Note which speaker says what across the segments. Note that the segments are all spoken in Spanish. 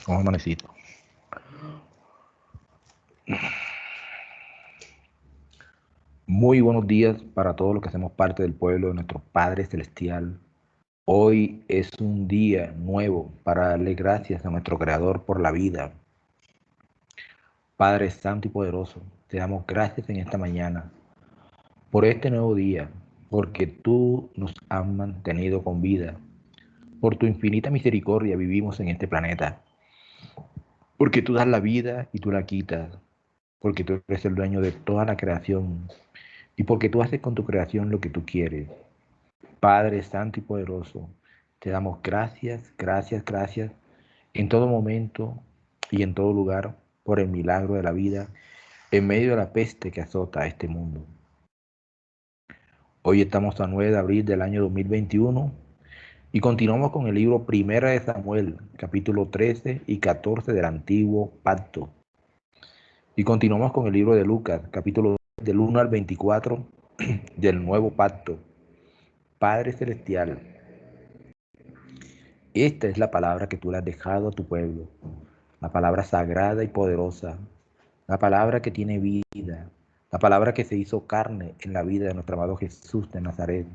Speaker 1: ¿Cómo amanecito? Muy buenos días para todos los que hacemos parte del pueblo de nuestro Padre Celestial. Hoy es un día nuevo para darle gracias a nuestro Creador por la vida. Padre Santo y Poderoso, te damos gracias en esta mañana por este nuevo día, porque tú nos has mantenido con vida. Por tu infinita misericordia vivimos en este planeta. Porque tú das la vida y tú la quitas. Porque tú eres el dueño de toda la creación. Y porque tú haces con tu creación lo que tú quieres. Padre Santo y Poderoso, te damos gracias, gracias, gracias en todo momento y en todo lugar por el milagro de la vida en medio de la peste que azota a este mundo. Hoy estamos a 9 de abril del año 2021 y continuamos con el libro Primera de Samuel, capítulo 13 y 14 del Antiguo Pacto. Y continuamos con el libro de Lucas, capítulo 2, del 1 al 24 del Nuevo Pacto. Padre Celestial, esta es la palabra que tú le has dejado a tu pueblo, la palabra sagrada y poderosa, la palabra que tiene vida, la palabra que se hizo carne en la vida de nuestro amado Jesús de Nazaret.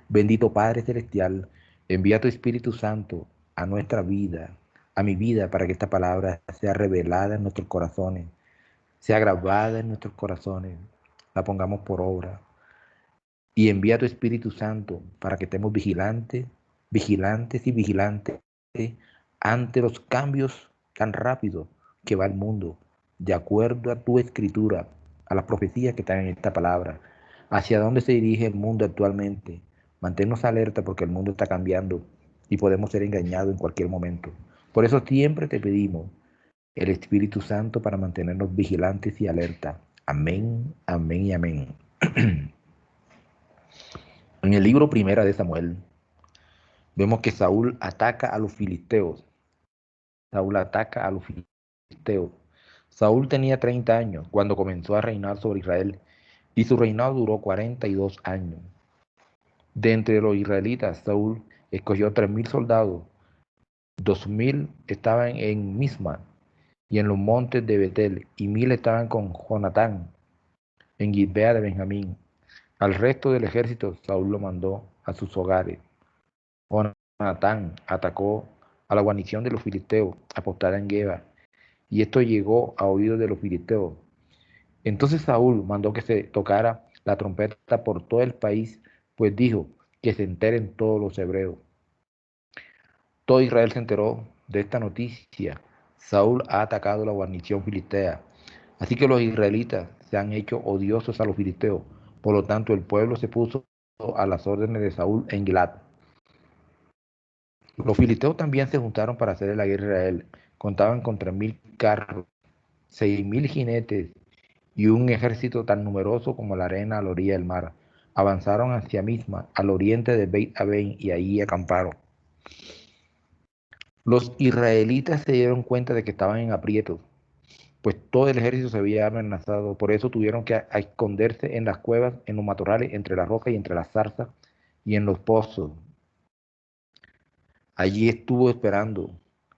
Speaker 1: Bendito Padre Celestial, envía tu Espíritu Santo a nuestra vida, a mi vida, para que esta palabra sea revelada en nuestros corazones, sea grabada en nuestros corazones, la pongamos por obra. Y envía tu Espíritu Santo para que estemos vigilantes, vigilantes y vigilantes ante los cambios tan rápidos que va el mundo, de acuerdo a tu escritura, a las profecías que están en esta palabra, hacia dónde se dirige el mundo actualmente. Manténnos alerta porque el mundo está cambiando y podemos ser engañados en cualquier momento. Por eso siempre te pedimos el Espíritu Santo para mantenernos vigilantes y alerta. Amén, amén y amén. En el libro Primera de Samuel, vemos que Saúl ataca a los filisteos. Saúl ataca a los filisteos. Saúl tenía 30 años cuando comenzó a reinar sobre Israel y su reinado duró 42 años. De entre los israelitas, Saúl escogió 3,000 soldados. 2,000 estaban en Misma y en los montes de Betel, y 1,000 estaban con Jonatán en Gibea de Benjamín. Al resto del ejército, Saúl lo mandó a sus hogares. Jonatán atacó a la guarnición de los filisteos apostada en Geba, y esto llegó a oídos de los filisteos. Entonces Saúl mandó que se tocara la trompeta por todo el país, pues dijo que se enteren todos los hebreos. Todo Israel se enteró de esta noticia. Saúl ha atacado la guarnición filistea. Así que los israelitas se han hecho odiosos a los filisteos. Por lo tanto, el pueblo se puso a las órdenes de Saúl en Gilad. Los filisteos también se juntaron para hacer la guerra a Israel. Contaban con 3,000 carros, 6,000 jinetes y un ejército tan numeroso como la arena a la orilla del mar. Avanzaron hacia Misma, al oriente de Beit Aven, y allí acamparon. Los israelitas se dieron cuenta de que estaban en aprietos, pues todo el ejército se había amenazado. Por eso tuvieron que esconderse en las cuevas, en los matorrales, entre las rocas y entre las zarzas y en los pozos. Allí estuvo esperando.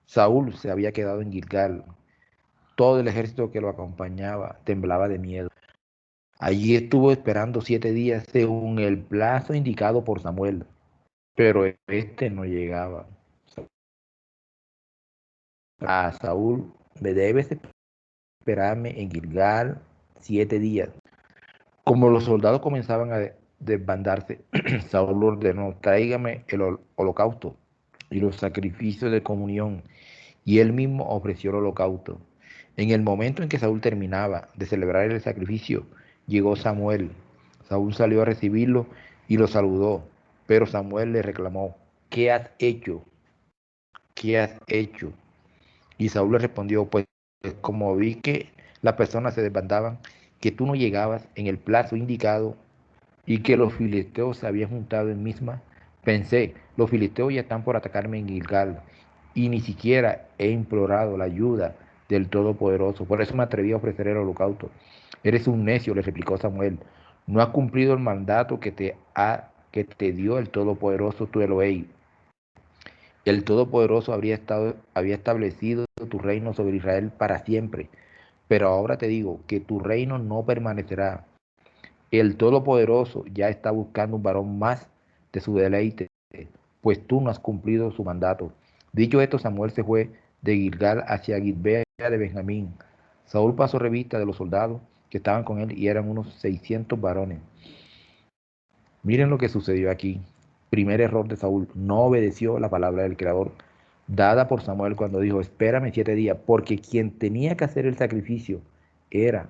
Speaker 1: Saúl se había quedado en Gilgal. Todo el ejército que lo acompañaba temblaba de miedo. Allí estuvo esperando 7 días según el plazo indicado por Samuel, pero este no llegaba. A Saúl, me debes esperarme en Gilgal 7 días. Como los soldados comenzaban a desbandarse, Saúl ordenó: tráigame el holocausto y los sacrificios de comunión. Y él mismo ofreció el holocausto. En el momento en que Saúl terminaba de celebrar el sacrificio, llegó Samuel. Saúl salió a recibirlo y lo saludó, pero Samuel le reclamó: ¿qué has hecho? ¿Qué has hecho? Y Saúl le respondió: pues como vi que las personas se desbandaban, que tú no llegabas en el plazo indicado y que los filisteos se habían juntado en Misma, pensé: los filisteos ya están por atacarme en Gilgal, y ni siquiera he implorado la ayuda del Todopoderoso. Por eso me atreví a ofrecer el holocausto. Eres un necio, le replicó Samuel. No has cumplido el mandato que te dio el Todopoderoso, tu Elohei. El Todopoderoso había establecido tu reino sobre Israel para siempre. Pero ahora te digo que tu reino no permanecerá. El Todopoderoso ya está buscando un varón más de su deleite, pues tú no has cumplido su mandato. Dicho esto, Samuel se fue de Gilgal hacia Gibea de Benjamín. Saúl pasó revista de los soldados que estaban con él y eran unos 600 varones. Miren lo que sucedió aquí. Primer error de Saúl, no obedeció la palabra del Creador, dada por Samuel cuando dijo, espérame 7 días, porque quien tenía que hacer el sacrificio era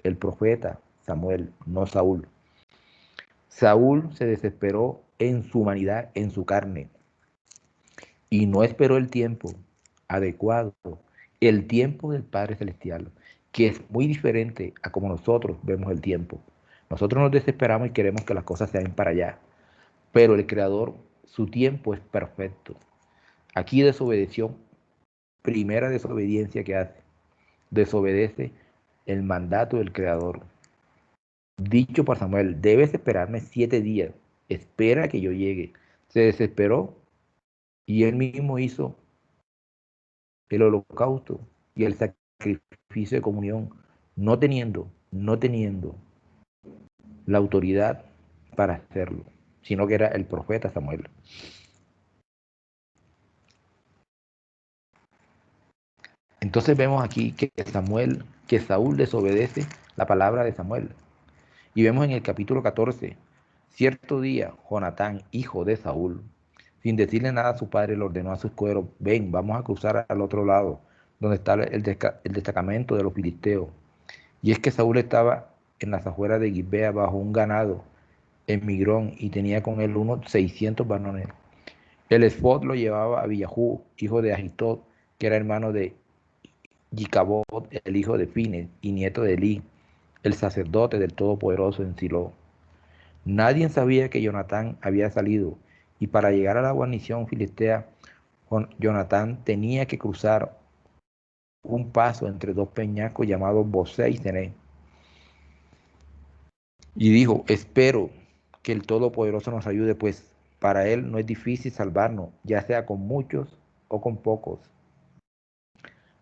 Speaker 1: el profeta Samuel, no Saúl. Saúl se desesperó en su humanidad, en su carne, y no esperó el tiempo adecuado, el tiempo del Padre Celestial, que es muy diferente a como nosotros vemos el tiempo. Nosotros nos desesperamos y queremos que las cosas sean para allá, pero el Creador, su tiempo es perfecto. Aquí desobedeció, primera desobediencia que hace, desobedece el mandato del Creador. Dicho por Samuel, debes esperarme 7 días, espera que yo llegue. Se desesperó y él mismo hizo el holocausto y el sacrificio de comunión, no teniendo la autoridad para hacerlo, sino que era el profeta Samuel. Entonces vemos aquí que Saúl desobedece la palabra de Samuel. Y vemos en el capítulo 14, cierto día, Jonatán, hijo de Saúl, sin decirle nada a su padre, le ordenó a su escudero, ven, vamos a cruzar al otro lado, donde está el destacamento de los filisteos. Y es que Saúl estaba en las afueras de Gibea bajo un ganado en Migrón y tenía con él unos 600 varones. El esfod lo llevaba a Villahú, hijo de Ahitod, que era hermano de Jicabod, el hijo de Fines y nieto de Elí, el sacerdote del Todopoderoso en Silo. Nadie sabía que Jonatán había salido, y para llegar a la guarnición filistea, Jonatán tenía que cruzar un paso entre dos peñascos llamados Bosé y Cené. Y dijo, espero que el Todopoderoso nos ayude, pues para él no es difícil salvarnos, ya sea con muchos o con pocos.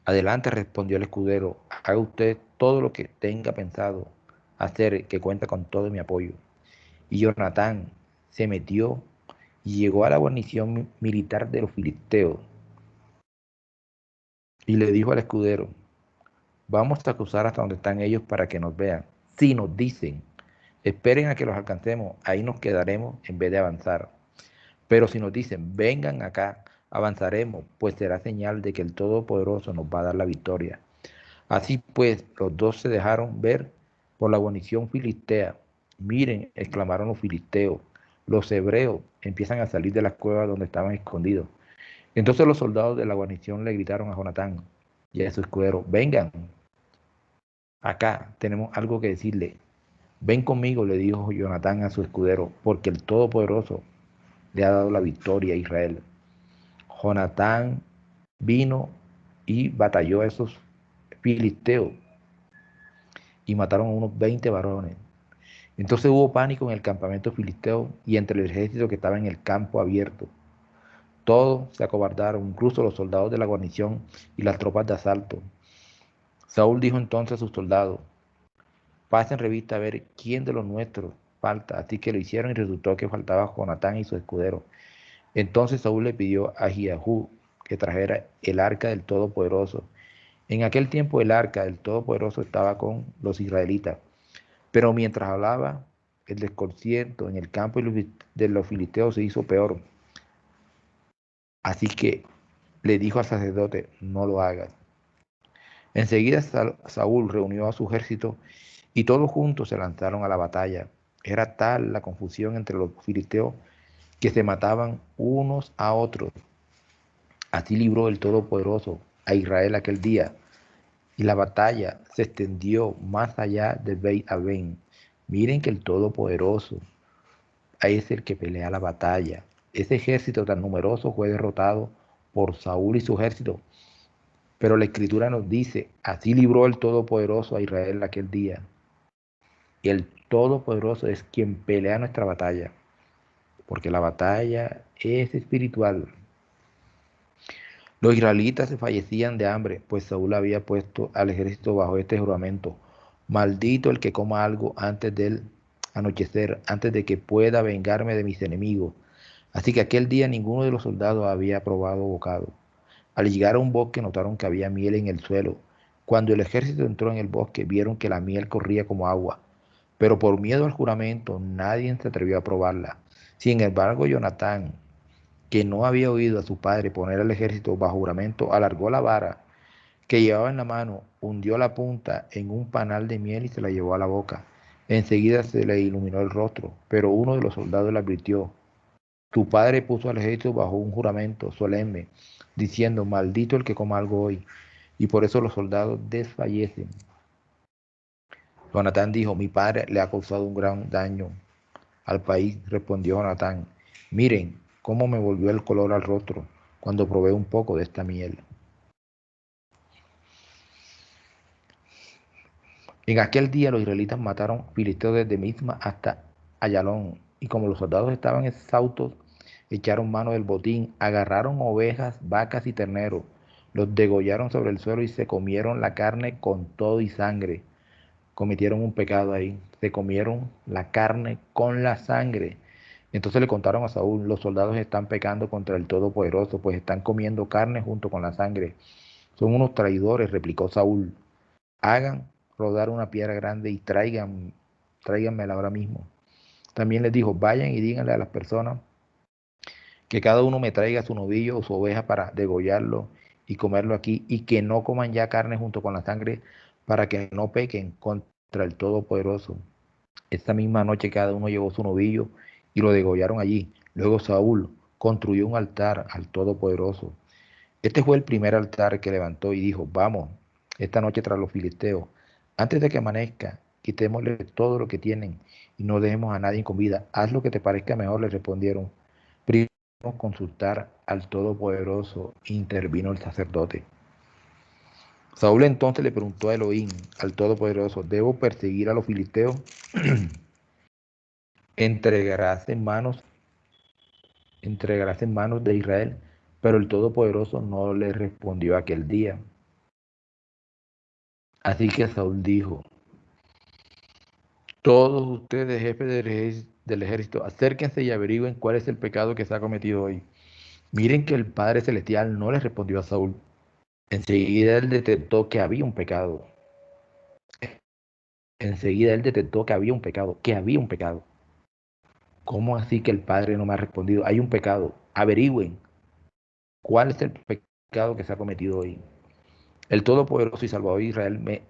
Speaker 1: Adelante, respondió el escudero, haga usted todo lo que tenga pensado hacer, que cuenta con todo mi apoyo. Y Jonatán se metió y llegó a la guarnición militar de los filisteos y le dijo al escudero, vamos a cruzar hasta donde están ellos para que nos vean. Si nos dicen, esperen a que los alcancemos, ahí nos quedaremos en vez de avanzar. Pero si nos dicen, vengan acá, avanzaremos, pues será señal de que el Todopoderoso nos va a dar la victoria. Así pues, los dos se dejaron ver por la guarnición filistea. Miren, exclamaron los filisteos, los hebreos empiezan a salir de las cuevas donde estaban escondidos. Entonces los soldados de la guarnición le gritaron a Jonatán y a su escudero, vengan, acá tenemos algo que decirle. Ven conmigo, le dijo Jonatán a su escudero, porque el Todopoderoso le ha dado la victoria a Israel. Jonatán vino y batalló a esos filisteos y mataron a unos 20 varones. Entonces hubo pánico en el campamento filisteo y entre el ejército que estaba en el campo abierto. Todos se acobardaron, incluso los soldados de la guarnición y las tropas de asalto. Saúl dijo entonces a sus soldados, pasen revista a ver quién de los nuestros falta. Así que lo hicieron y resultó que faltaba Jonatán y su escudero. Entonces Saúl le pidió a Jehú que trajera el arca del Todopoderoso. En aquel tiempo el arca del Todopoderoso estaba con los israelitas. Pero mientras hablaba, el desconcierto en el campo de los filisteos se hizo peor. Así que le dijo al sacerdote, no lo hagas. Enseguida Saúl reunió a su ejército y todos juntos se lanzaron a la batalla. Era tal la confusión entre los filisteos que se mataban unos a otros. Así libró el Todopoderoso a Israel aquel día. Y la batalla se extendió más allá de Beit Aven. Miren que el Todopoderoso es el que pelea la batalla. Ese ejército tan numeroso fue derrotado por Saúl y su ejército. Pero la escritura nos dice, así libró el Todopoderoso a Israel aquel día. Y el Todopoderoso es quien pelea nuestra batalla, porque la batalla es espiritual. Los israelitas se fallecían de hambre, pues Saúl había puesto al ejército bajo este juramento: maldito el que coma algo antes del anochecer, antes de que pueda vengarme de mis enemigos. Así que aquel día ninguno de los soldados había probado bocado. Al llegar a un bosque notaron que había miel en el suelo. Cuando el ejército entró en el bosque, vieron que la miel corría como agua, pero por miedo al juramento nadie se atrevió a probarla. Sin embargo, Jonatán, que no había oído a su padre poner al ejército bajo juramento, alargó la vara que llevaba en la mano, hundió la punta en un panal de miel y se la llevó a la boca. Enseguida se le iluminó el rostro, pero uno de los soldados le advirtió: tu padre puso al ejército bajo un juramento solemne, diciendo: maldito el que coma algo hoy. Y por eso los soldados desfallecen. Jonatán dijo: mi padre le ha causado un gran daño al país. Respondió Jonatán: miren cómo me volvió el color al rostro cuando probé un poco de esta miel. En aquel día los israelitas mataron filisteos desde Misma hasta Ayalón, y como los soldados estaban exhaustos, echaron mano del botín, agarraron ovejas, vacas y terneros, los degollaron sobre el suelo y se comieron la carne con todo y sangre. Cometieron un pecado ahí, se comieron la carne con la sangre. Entonces le contaron a Saúl: los soldados están pecando contra el Todopoderoso, pues están comiendo carne junto con la sangre. Son unos traidores, replicó Saúl. Hagan rodar una piedra grande y tráiganmela ahora mismo. También les dijo: vayan y díganle a las personas que cada uno me traiga su novillo o su oveja para degollarlo y comerlo aquí, y que no coman ya carne junto con la sangre, para que no pequen contra el Todopoderoso. Esta misma noche cada uno llevó su novillo y lo degollaron allí. Luego Saúl construyó un altar al Todopoderoso. Este fue el primer altar que levantó y dijo: vamos esta noche tras los filisteos. Antes de que amanezca, quitémosle todo lo que tienen y no dejemos a nadie con vida. Haz lo que te parezca mejor, le respondieron. Primero consultar al Todopoderoso, intervino el sacerdote. Saúl entonces le preguntó a Elohim, al Todopoderoso: ¿debo perseguir a los filisteos? ¿Entregarás en manos, entregarás en manos de Israel? Pero el Todopoderoso no le respondió aquel día. Así que Saúl dijo: todos ustedes, jefes del ejército, acérquense y averigüen cuál es el pecado que se ha cometido hoy. Miren que el Padre Celestial no le respondió a Saúl. Enseguida él detectó que había un pecado. Enseguida él detectó que había un pecado, que había un pecado. ¿Cómo así que el Padre no me ha respondido? Hay un pecado. Averigüen cuál es el pecado que se ha cometido hoy. El Todopoderoso y Salvador de Israel me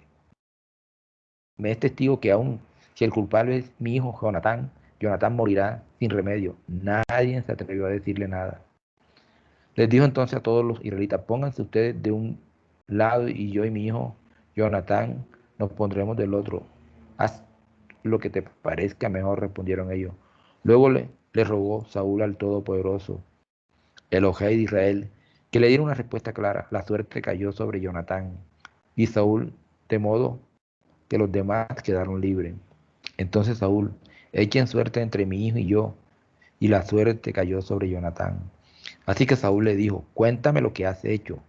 Speaker 1: es testigo que aun si el culpable es mi hijo Jonatán, Jonatán morirá sin remedio. Nadie se atrevió a decirle nada. Les dijo entonces a todos los israelitas: pónganse ustedes de un lado y yo y mi hijo Jonatán nos pondremos del otro. Haz lo que te parezca mejor, respondieron ellos. Luego le rogó Saúl al Todopoderoso, Elohei de Israel, que le diera una respuesta clara. La suerte cayó sobre Jonatán y Saúl, de modo que los demás quedaron libres. Entonces Saúl: echen suerte entre mi hijo y yo. Y la suerte cayó sobre Jonatán. Así que Saúl le dijo: cuéntame lo que has hecho.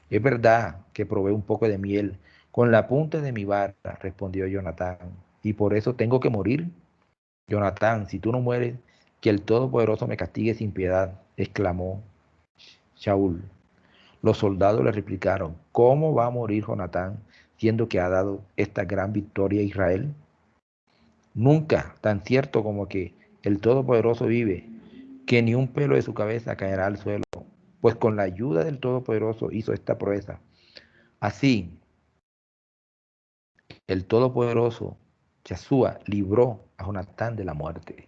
Speaker 1: Es verdad que probé un poco de miel con la punta de mi vara, respondió Jonatán, y por eso tengo que morir. Jonatán, si tú no mueres, que el Todopoderoso me castigue sin piedad, exclamó Saúl. Los soldados le replicaron: ¿cómo va a morir Jonatán, siendo que ha dado esta gran victoria a Israel? Nunca, tan cierto como que el Todopoderoso vive, que ni un pelo de su cabeza caerá al suelo, pues con la ayuda del Todopoderoso hizo esta proeza. Así, el Todopoderoso, Yahshua, libró a Jonatán de la muerte.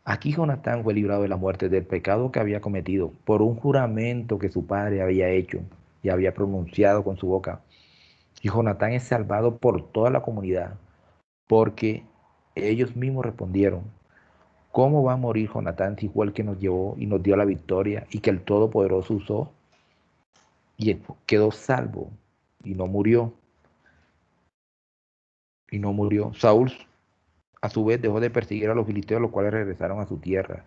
Speaker 1: Aquí Jonatán fue librado de la muerte, del pecado que había cometido, por un juramento que su padre había hecho y había pronunciado con su boca. Y Jonatán es salvado por toda la comunidad, porque ellos mismos respondieron: ¿cómo va a morir Jonatán si fue el que nos llevó y nos dio la victoria y que el Todopoderoso usó y quedó salvo y no murió? Y no murió. Saúl, a su vez, dejó de perseguir a los filisteos, los cuales regresaron a su tierra.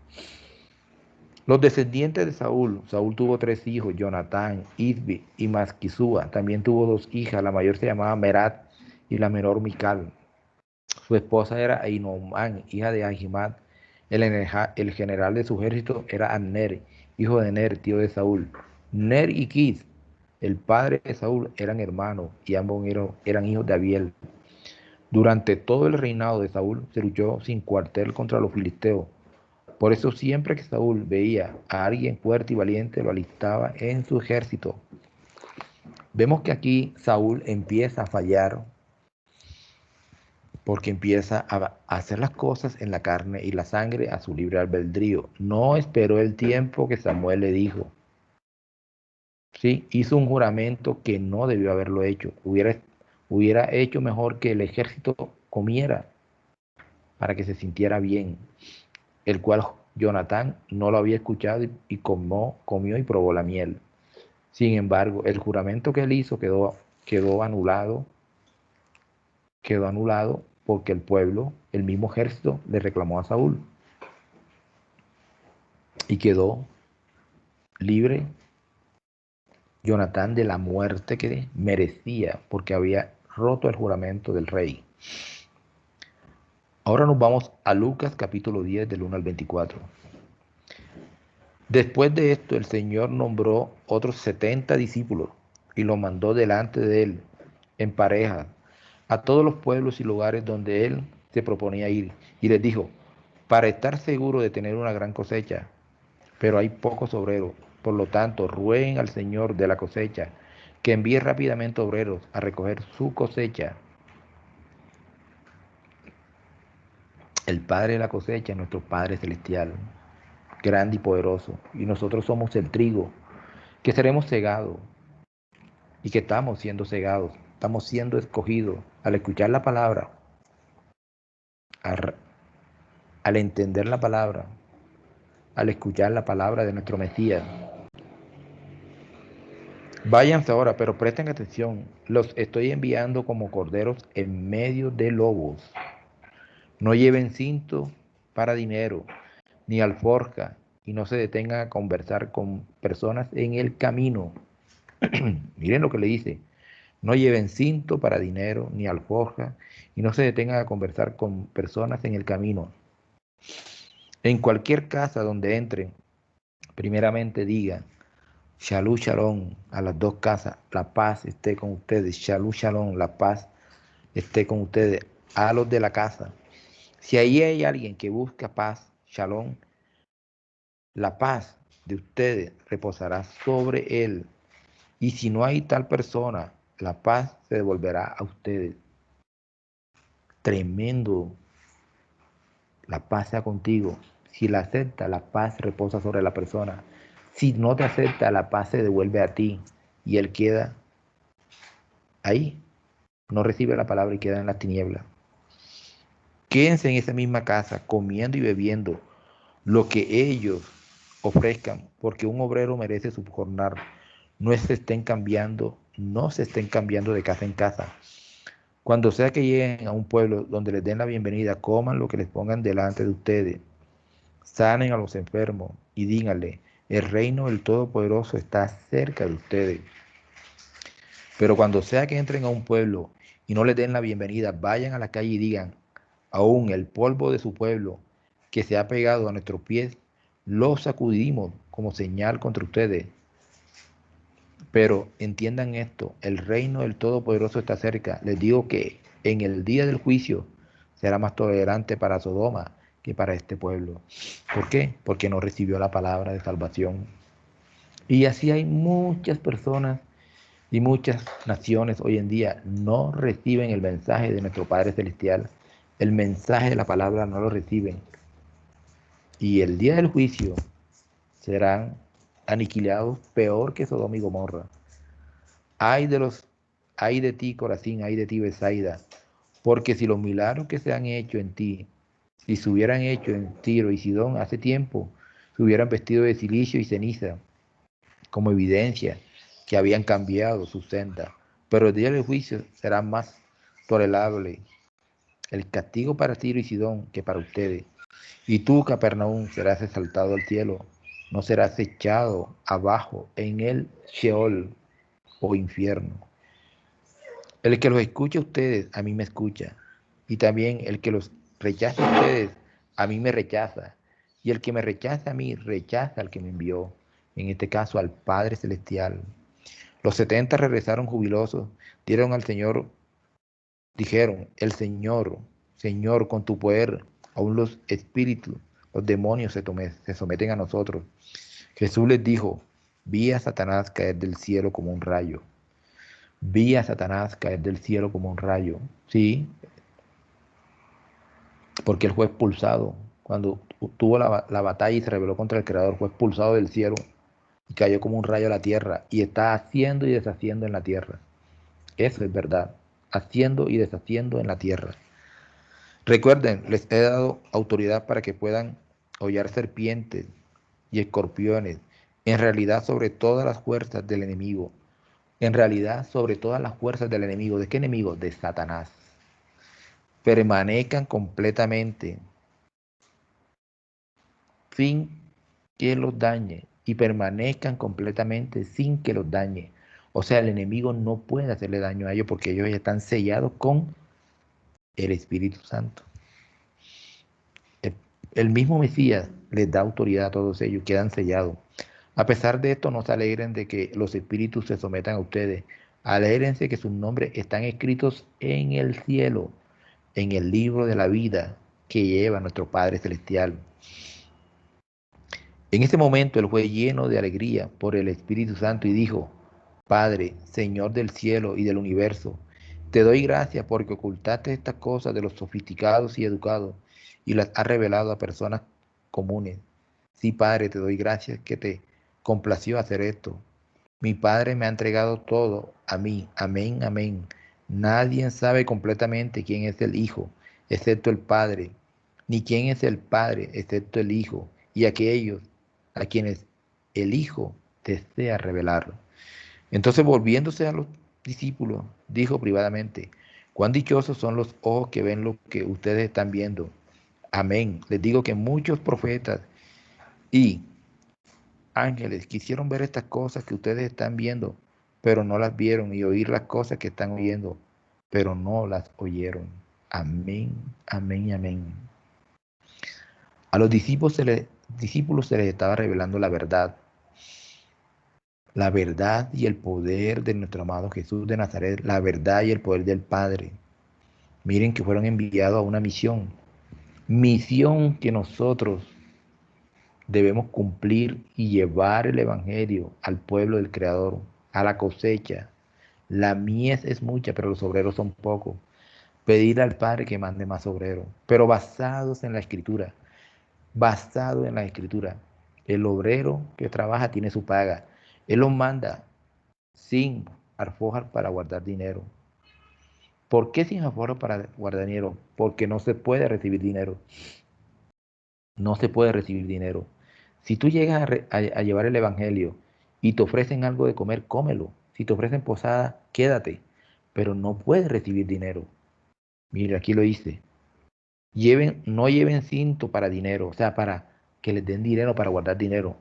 Speaker 1: Los descendientes de Saúl. Saúl tuvo 3 hijos, Jonatán, Isbi y Masquisúa. También tuvo 2 hijas, la mayor se llamaba Merat y la menor Mical. Su esposa era Ainomán, hija de Ahimaat. El general de su ejército era Abner, hijo de Ner, tío de Saúl. Ner y Quis, el padre de Saúl, eran hermanos y ambos eran hijos de Abiel. Durante todo el reinado de Saúl se luchó sin cuartel contra los filisteos. Por eso siempre que Saúl veía a alguien fuerte y valiente, lo alistaba en su ejército. Vemos que aquí Saúl empieza a fallar porque empieza a hacer las cosas en la carne y la sangre a su libre albedrío. No esperó el tiempo que Samuel le dijo. ¿Sí? Hizo un juramento que no debió haberlo hecho. Hubiera hecho mejor que el ejército comiera para que se sintiera bien, el cual Jonatán no lo había escuchado y comió y probó la miel. Sin embargo, el juramento que él hizo quedó anulado porque el pueblo, el mismo ejército, le reclamó a Saúl y quedó libre Jonatán de la muerte que merecía porque había roto el juramento del rey. Ahora nos vamos a Lucas capítulo 10 del 1 al 24. Después de esto, el Señor nombró otros 70 discípulos y los mandó delante de él en parejas a todos los pueblos y lugares donde él se proponía ir. Y les dijo, para estar seguro de tener una gran cosecha, pero hay pocos obreros. Por lo tanto, rueguen al Señor de la cosecha que envíe rápidamente obreros a recoger su cosecha. El Padre de la cosecha es nuestro Padre Celestial, grande y poderoso. Y nosotros somos el trigo, que seremos cegados y que estamos siendo cegados. Estamos siendo escogidos al escuchar la palabra, al, al entender la palabra, al escuchar la palabra de nuestro Mesías. Váyanse ahora, pero presten atención. Los estoy enviando como corderos en medio de lobos. No lleven cinto para dinero, ni alforja, y no se detengan a conversar con personas en el camino. Miren lo que le dice. No lleven cinto para dinero, ni alforja, y no se detengan a conversar con personas en el camino. En cualquier casa donde entren, primeramente digan, Shalom, shalom a las dos casas, la paz esté con ustedes. Shalom, shalom, la paz esté con ustedes. A los de la casa. Si ahí hay alguien que busca paz, shalom, la paz de ustedes reposará sobre él. Y si no hay tal persona, la paz se devolverá a ustedes. Tremendo. La paz sea contigo. Si la acepta, la paz reposa sobre la persona. Si no te acepta, la paz se devuelve a ti. Y él queda ahí. No recibe la palabra y queda en las tinieblas. Quédense en esa misma casa, comiendo y bebiendo lo que ellos ofrezcan, porque un obrero merece su jornal. No se estén cambiando de casa en casa. Cuando sea que lleguen a un pueblo donde les den la bienvenida, coman lo que les pongan delante de ustedes. Sanen a los enfermos y díganle, el reino del Todopoderoso está cerca de ustedes. Pero cuando sea que entren a un pueblo y no les den la bienvenida, vayan a la calle y digan, aún el polvo de su pueblo que se ha pegado a nuestros pies, lo sacudimos como señal contra ustedes. Pero entiendan esto, el reino del Todopoderoso está cerca. Les digo que en el día del juicio será más tolerante para Sodoma que para este pueblo. ¿Por qué? Porque no recibió la palabra de salvación. Y así hay muchas personas y muchas naciones hoy en día no reciben el mensaje de nuestro Padre Celestial. El mensaje de la palabra no lo reciben. Y el día del juicio serán aniquilados peor que Sodoma y Gomorra. Ay de ti, Corazín, ay de ti, Betsaida, porque si los milagros que se han hecho en ti, si se hubieran hecho en Tiro y Sidón hace tiempo, se hubieran vestido de silicio y ceniza, como evidencia que habían cambiado su senda. Pero el día del juicio será más tolerable el castigo para Tiro y Sidón que para ustedes. Y tú, Capernaum, serás exaltado al cielo. no serás echado abajo en el Sheol o infierno. El que los escuche a ustedes, a mí me escucha. Y también el que los rechace a ustedes, a mí me rechaza. Y el que me rechaza a mí, rechaza al que me envió. En este caso, al Padre Celestial. Los 70 regresaron jubilosos, dieron al Señor, dijeron, el Señor, Señor, con tu poder, aún los espíritus, los demonios se someten a nosotros. Jesús les dijo, vi a Satanás caer del cielo como un rayo. Vi a Satanás caer del cielo como un rayo. Sí, porque él fue expulsado. Cuando tuvo la batalla y se rebeló contra el Creador, fue expulsado del cielo y cayó como un rayo a la tierra. Y está haciendo y deshaciendo en la tierra. Eso es verdad. Haciendo y deshaciendo en la tierra. Recuerden, les he dado autoridad para que puedan hollar serpientes y escorpiones. En realidad, sobre todas las fuerzas del enemigo. En realidad, sobre todas las fuerzas del enemigo. ¿De qué enemigo? De Satanás. Permanezcan completamente sin que los dañe y permanezcan completamente sin que los dañe. O sea, el enemigo no puede hacerle daño a ellos porque ellos ya están sellados con el Espíritu Santo. El, el mismo Mesías les da autoridad a todos ellos, quedan sellados. A pesar de esto, no se alegren de que los espíritus se sometan a ustedes. Alégrense que sus nombres están escritos en el cielo, en el libro de la vida que lleva nuestro Padre Celestial. En ese momento él fue lleno de alegría por el Espíritu Santo y dijo, Padre, Señor del cielo y del universo, te doy gracias porque ocultaste estas cosas de los sofisticados y educados y las has revelado a personas comunes. Sí, Padre, te doy gracias que te complació hacer esto. Mi Padre me ha entregado todo a mí. Amén, amén. Nadie sabe completamente quién es el Hijo, excepto el Padre, ni quién es el Padre, excepto el Hijo, y aquellos a quienes el Hijo desea revelar. Entonces, volviéndose a los discípulos, dijo privadamente, cuán dichosos son los ojos que ven lo que ustedes están viendo. Amén. Les digo que muchos profetas y ángeles quisieron ver estas cosas que ustedes están viendo, pero no las vieron, y oír las cosas que están oyendo, pero no las oyeron. Amén, amén, amén. A los discípulos se les estaba revelando la verdad y el poder de nuestro amado Jesús de Nazaret, la verdad y el poder del Padre. Miren que fueron enviados a una misión que nosotros debemos cumplir y llevar el Evangelio al pueblo del Creador, a la cosecha. La mies es mucha, pero los obreros son pocos. Pedir al Padre que mande más obreros, pero basados en la Escritura, basado en la Escritura. El obrero que trabaja tiene su paga. Él los manda sin alforjas para guardar dinero. ¿Por qué sin alforjas para guardar dinero? Porque no se puede recibir dinero. No se puede recibir dinero. Si tú llegas a llevar el Evangelio y te ofrecen algo de comer, cómelo. Si te ofrecen posada, quédate. Pero no puedes recibir dinero. Mire, aquí lo dice. No lleven cinto para dinero, o sea, para que les den dinero para guardar dinero.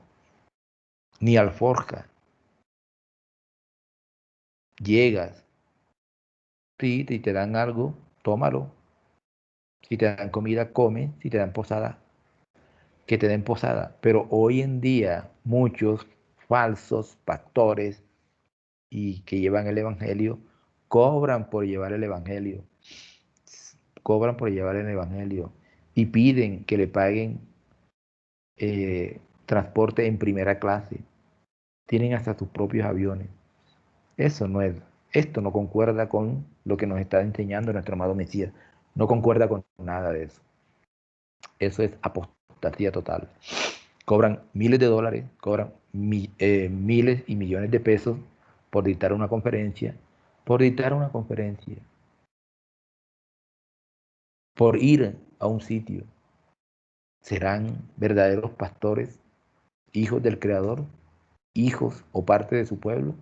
Speaker 1: Ni alforja. Llegas. Sí, si te dan algo, tómalo. Si te dan comida, come. Si te dan posada, que te den posada. Pero hoy en día muchos falsos pastores y que llevan el Evangelio cobran por llevar el Evangelio. Cobran por llevar el Evangelio y piden que le paguen transporte en primera clase. Tienen hasta sus propios aviones. Eso no es, esto no concuerda con lo que nos está enseñando nuestro amado Mesías. No concuerda con nada de eso. Eso es apostasía total. Cobran miles de dólares, cobran miles y millones de pesos por dictar una conferencia, por dictar una conferencia, por ir a un sitio. ¿Serán verdaderos pastores, hijos del Creador, hijos o parte de su pueblo?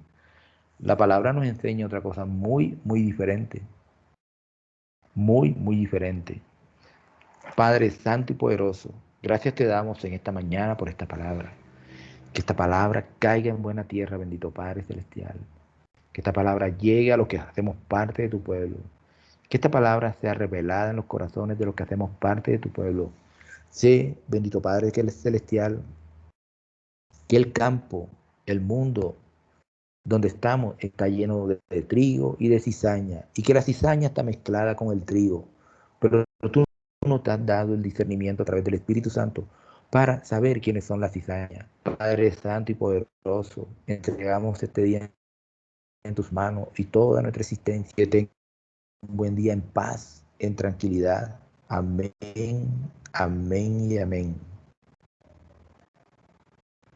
Speaker 1: La palabra nos enseña otra cosa muy, muy diferente, muy, muy diferente. Padre Santo y poderoso, gracias te damos en esta mañana por esta palabra. Que esta palabra caiga en buena tierra, bendito Padre Celestial. Que esta palabra llegue a los que hacemos parte de tu pueblo. Que esta palabra sea revelada en los corazones de los que hacemos parte de tu pueblo. Sé, bendito Padre Celestial, que el campo, el mundo donde estamos está lleno de trigo y de cizaña, y que la cizaña está mezclada con el trigo. Pero tú no te has dado el discernimiento a través del Espíritu Santo para saber quiénes son las cizañas. Padre Santo y poderoso, entregamos este día en tus manos y toda nuestra existencia. Que tenga un buen día en paz, en tranquilidad. Amén, amén y amén.